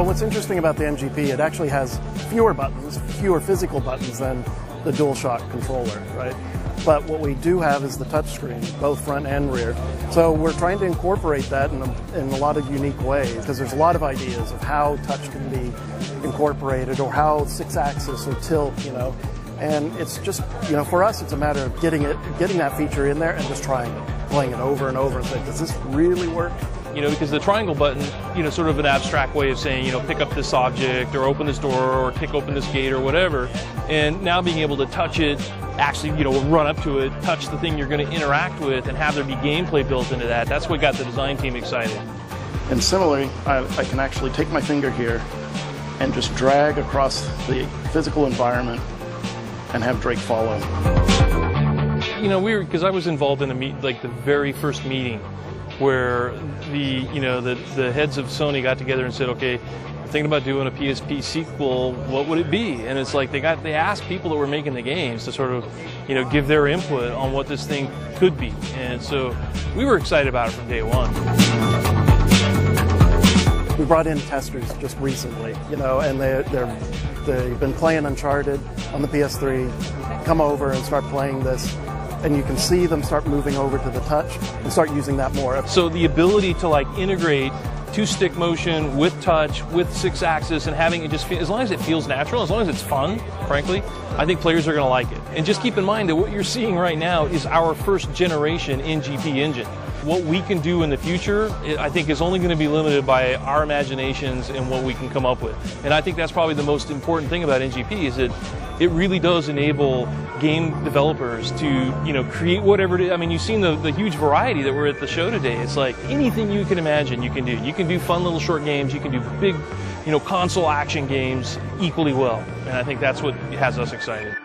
what's interesting about the MGP, it actually has fewer buttons, fewer physical buttons than the DualShock controller, right? But what we do have is the touchscreen, both front and rear. So we're trying to incorporate that in a lot of unique ways, because there's a lot of ideas of how touch can be incorporated, or how 6-axis or tilt, you know. And it's just, you know, for us, it's a matter of getting that feature in there and just trying it, playing it over and over and saying, does this really work? You know, because the triangle button, you know, sort of an abstract way of saying, you know, pick up this object or open this door or kick open this gate or whatever. And now being able to touch it, actually, you know, run up to it, touch the thing you're going to interact with, and have there be gameplay built into that. That's what got the design team excited. And similarly, I can actually take my finger here and just drag across the physical environment and have Drake follow. You know, because I was involved in the very first meeting where the heads of Sony got together and said, okay, we're thinking about doing a PSP sequel, what would it be? And it's like they asked people that were making the games to sort of, you know, give their input on what this thing could be. And so we were excited about it from day one. We brought in testers just recently, you know, and they've been playing Uncharted on the PS3, come over and start playing this, and you can see them start moving over to the touch and start using that more. So the ability to like integrate 2-stick motion with touch, with 6-axis, and having it just feel, as long as it feels natural, as long as it's fun, frankly, I think players are going to like it. And just keep in mind that what you're seeing right now is our first generation NGP engine. What we can do in the future, I think, is only going to be limited by our imaginations and what we can come up with. And I think that's probably the most important thing about NGP, is that it really does enable game developers to, you know, create whatever it is. I mean, you've seen the huge variety that were at the show today. It's like anything you can imagine you can do. You can do fun little short games. You can do big, you know, console action games equally well. And I think that's what has us excited.